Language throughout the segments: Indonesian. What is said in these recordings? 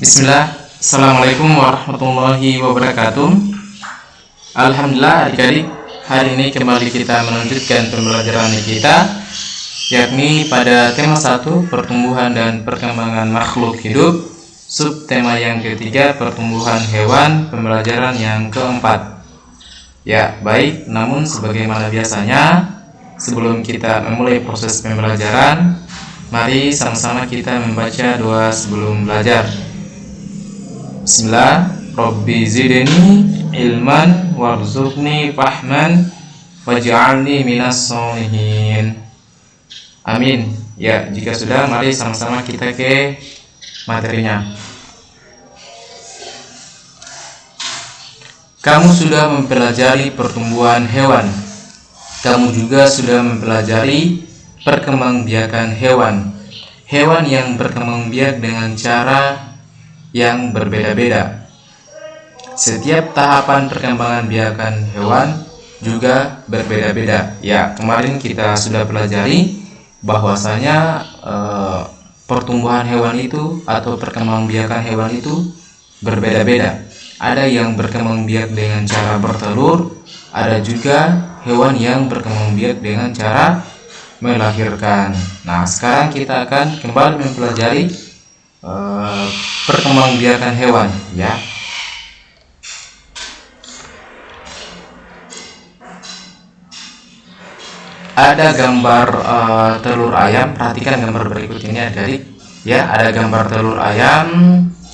Bismillah. Assalamualaikum warahmatullahi wabarakatuh. Alhamdulillah adik-adik, hari ini kembali kita melanjutkan pembelajaran kita, yakni pada tema 1 pertumbuhan dan perkembangan makhluk hidup, subtema yang ketiga pertumbuhan hewan, pembelajaran yang keempat. Ya, baik, namun sebagaimana biasanya sebelum kita memulai proses pembelajaran, mari sama-sama kita membaca doa sebelum belajar. Bismillah. Rabbi zidni ilman warzuqni fahman waj'alni minas sholihin. Amin. Ya, jika sudah, mari sama-sama kita ke materinya. Kamu sudah mempelajari pertumbuhan hewan. Kamu juga sudah mempelajari perkembangbiakan hewan. Hewan yang berkembang biak dengan cara yang berbeda-beda. Setiap tahapan perkembangan biakan hewan juga berbeda-beda. Ya, kemarin kita sudah pelajari bahwasanya pertumbuhan hewan itu atau perkembangan biakan hewan itu berbeda-beda. Ada yang berkembang biak dengan cara bertelur, ada juga hewan yang berkembang biak dengan cara melahirkan. Nah, sekarang kita akan kembali mempelajari perkembangbiakan hewan, ya. Ada gambar telur ayam. Perhatikan gambar berikut ini, adik-adik. Ya, ada gambar telur ayam,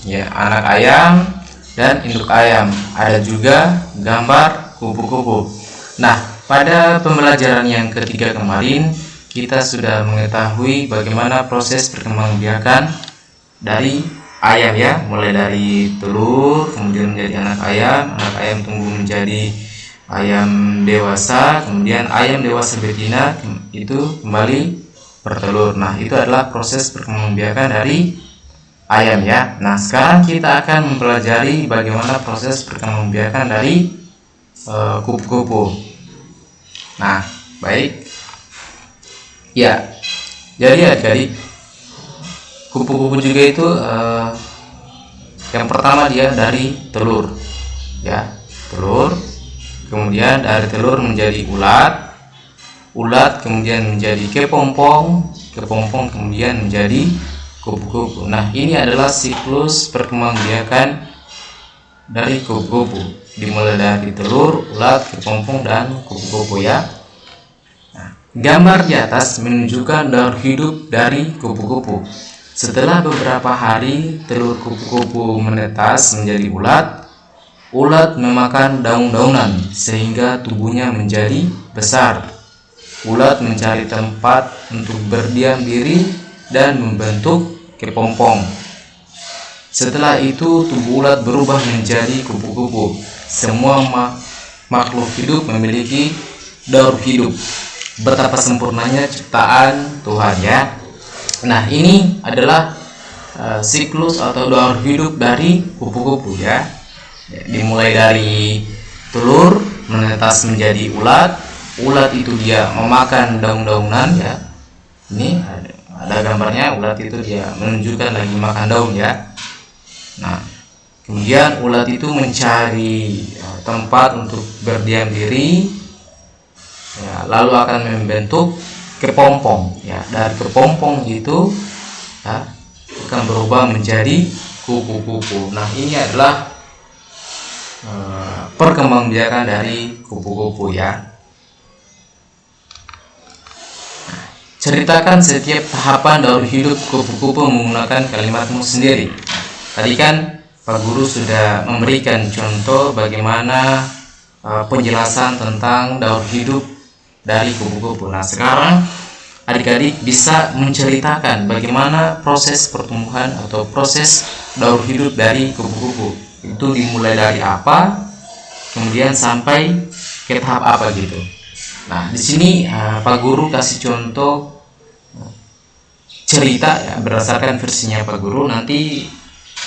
ya, anak ayam dan induk ayam. Ada juga gambar kupu-kupu. Nah, pada pembelajaran yang ketiga kemarin kita sudah mengetahui bagaimana proses perkembangbiakan dari ayam, ya, mulai dari telur kemudian menjadi anak ayam tumbuh menjadi ayam dewasa, kemudian ayam dewasa betina itu kembali bertelur. Nah, itu adalah proses perkembangbiakan dari ayam, ya. Nah, sekarang kita akan mempelajari bagaimana proses perkembangbiakan dari kupu-kupu. Nah, baik, ya, jadi adik-adik, kupu-kupu juga itu yang pertama dia dari telur, ya, telur, kemudian dari telur menjadi ulat kemudian menjadi kepompong kemudian menjadi kupu-kupu. Nah, ini adalah siklus perkembangbiakan dari kupu-kupu, dimulai dari telur, ulat, kepompong dan kupu-kupu, ya. Nah, gambar di atas menunjukkan daur hidup dari kupu-kupu. Setelah beberapa hari, telur kupu-kupu menetas menjadi ulat memakan daun-daunan sehingga tubuhnya menjadi besar. Ulat mencari tempat untuk berdiam diri dan membentuk kepompong. Setelah itu, tubuh ulat berubah menjadi kupu-kupu. Semua makhluk hidup memiliki daur hidup. Betapa sempurnanya ciptaan Tuhan, ya. Nah, ini adalah siklus atau daur hidup dari kupu-kupu, ya. Dimulai dari telur menetas menjadi ulat itu dia memakan daun-daunan, ya. Ini ada gambarnya, ulat itu dia menunjukkan lagi makan daun, ya. Nah, kemudian ulat itu mencari tempat untuk berdiam diri, ya, lalu akan membentuk kepompong, ya. Dari kepompong itu, ya, akan berubah menjadi kupu-kupu. Nah, ini adalah perkembangbiakan dari kupu-kupu, ya. Ceritakan setiap tahapan daur hidup kupu-kupu menggunakan kalimatmu sendiri. Tadi kan Pak Guru sudah memberikan contoh bagaimana penjelasan tentang daur hidup dari kupu-kupu. Nah, sekarang adik-adik bisa menceritakan bagaimana proses pertumbuhan atau proses daur hidup dari kupu-kupu. Itu dimulai dari apa, kemudian sampai ke tahap apa gitu. Nah, di sini Pak Guru kasih contoh cerita, ya, berdasarkan versinya Pak Guru. Nanti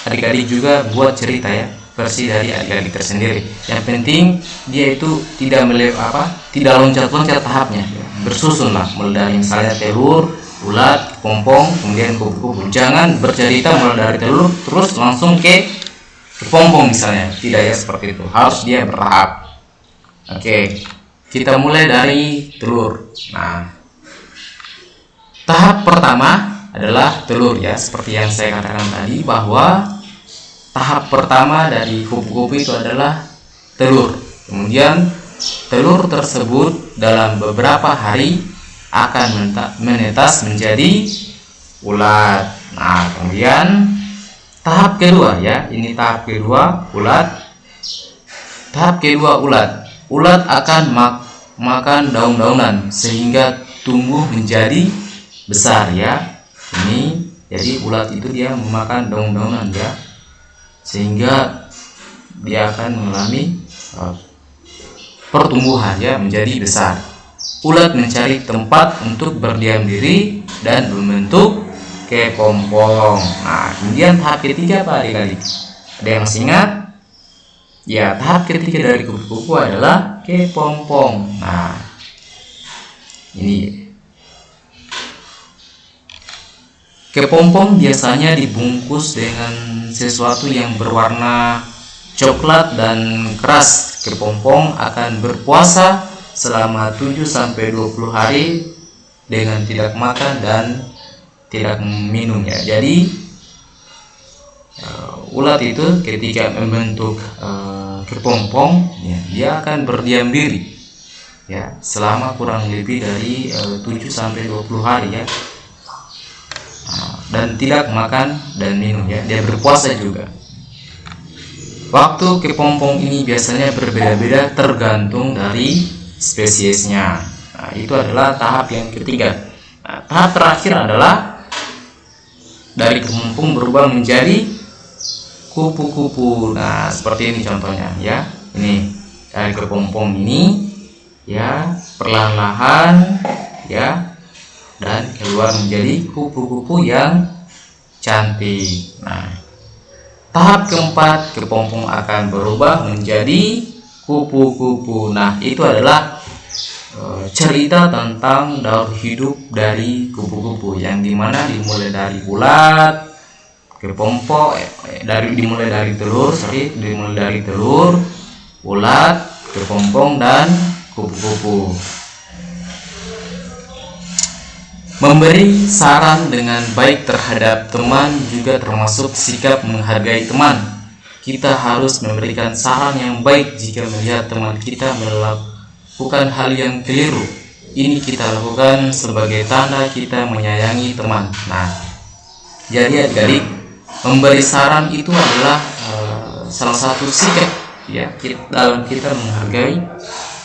adik-adik juga buat cerita, ya, versi dari adik-adik tersendiri. Yang penting dia itu tidak loncat-loncat tahapnya, ya. Bersusun lah, mulai dari misalnya telur, ulat, kepompong, kemudian kupu-kupu. Jangan bercerita mulai dari telur terus langsung ke kepompong misalnya, tidak ya, seperti itu. Harus dia bertahap. Oke, kita mulai dari telur. Nah, tahap pertama adalah telur ya, seperti yang saya katakan tadi bahwa tahap pertama dari kupu-kupu itu adalah telur. Kemudian telur tersebut dalam beberapa hari akan menetas menjadi ulat. Nah, kemudian tahap kedua ya, ini tahap kedua ulat. Tahap kedua ulat. Ulat akan makan daun-daunan sehingga tumbuh menjadi besar ya. Ini jadi ulat itu dia memakan daun-daunan ya, sehingga dia akan mengalami pertumbuhan ya, menjadi besar. Ulat mencari tempat untuk berdiam diri dan membentuk kepompong. Nah, kemudian tahap ketiga apa adik-adik? Ada yang masih ingat? Ya, tahap ketiga dari kupu-kupu adalah kepompong. Nah, ini kepompong biasanya dibungkus dengan sesuatu yang berwarna coklat dan keras. Kepompong akan berpuasa selama 7-20 hari dengan tidak makan dan tidak minum ya. Jadi ulat itu ketika membentuk kepompong ya, dia akan berdiam diri ya selama kurang lebih dari 7-20 hari ya, dan tidak makan dan minum ya, dia berpuasa juga. Waktu kepompong ini biasanya berbeda-beda tergantung dari spesiesnya. Nah, itu adalah tahap yang ketiga. Nah, tahap terakhir adalah dari kepompong berubah menjadi kupu-kupu. Nah, seperti ini contohnya ya. Ini dari kepompong ini ya, perlahan-lahan ya, dan keluar menjadi kupu-kupu yang cantik. Nah, tahap keempat, kepompong akan berubah menjadi kupu-kupu. Nah, itu adalah cerita tentang daur hidup dari kupu-kupu, yang dimana dimulai dari ulat, kepompong, dimulai dari telur, ulat, kepompong, dan kupu-kupu. Memberi saran dengan baik terhadap teman juga termasuk sikap menghargai teman. Kita harus memberikan saran yang baik jika melihat teman kita melakukan hal yang keliru. Ini kita lakukan sebagai tanda kita menyayangi teman. Nah, jadi adik-adik, memberi saran itu adalah salah satu sikap ya dalam kita menghargai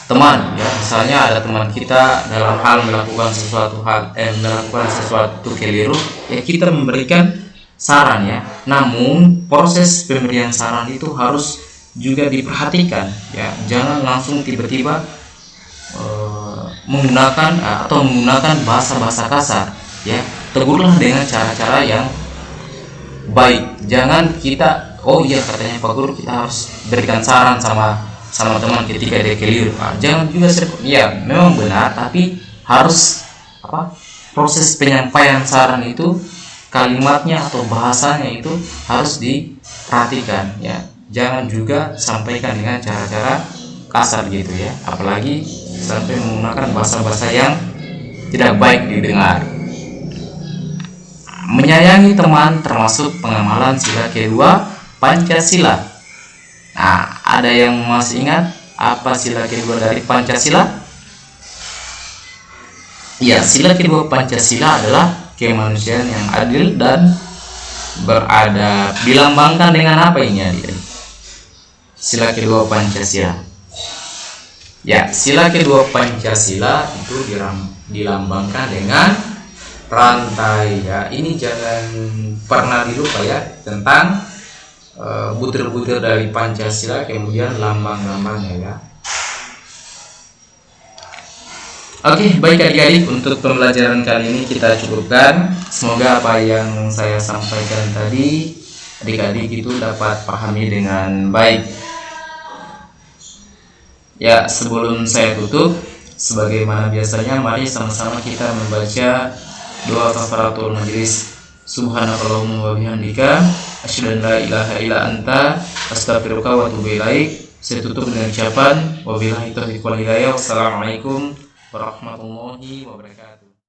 teman ya. Misalnya ada teman kita dalam hal melakukan sesuatu keliru ya, kita memberikan saran ya. Namun proses pemberian saran itu harus juga diperhatikan ya, jangan langsung tiba-tiba menggunakan bahasa-bahasa kasar ya. Tegurlah dengan cara-cara yang baik. Jangan kita katanya Pak Guru kita harus berikan saran sama teman ketika dia keliru. Jangan juga ya, memang benar, tapi harus proses penyampaian saran itu, kalimatnya atau bahasanya itu harus diperhatikan ya. Jangan juga sampaikan dengan cara-cara kasar gitu ya, apalagi sampai menggunakan bahasa-bahasa yang tidak baik didengar. Menyayangi teman termasuk pengamalan sila kedua Pancasila. Nah, ada yang masih ingat apa sila kedua dari Pancasila? Ya, sila kedua Pancasila adalah kemanusiaan yang adil dan beradab. Dilambangkan dengan apa ini adik-adik? Sila kedua Pancasila. Ya, sila kedua Pancasila itu dilambangkan dengan rantai ya. Ini jangan pernah dilupa ya tentang butir-butir dari Pancasila, kemudian lambang-lambangnya ya. Oke, baik adik-adik, untuk pembelajaran kali ini kita cukupkan. Semoga apa yang saya sampaikan tadi adik-adik itu dapat pahami dengan baik. Ya, sebelum saya tutup, sebagaimana biasanya, mari sama-sama kita membaca doa kafaratul majlis. Subhanakallahumma wa bihamdika asyhadu an la ilaha illa anta astaghfiruka wa atubu ilaik. Saya tutup dengan ucapan wabillahi taufiq wal hidayah. Wassalamualaikum warahmatullahi wabarakatuh.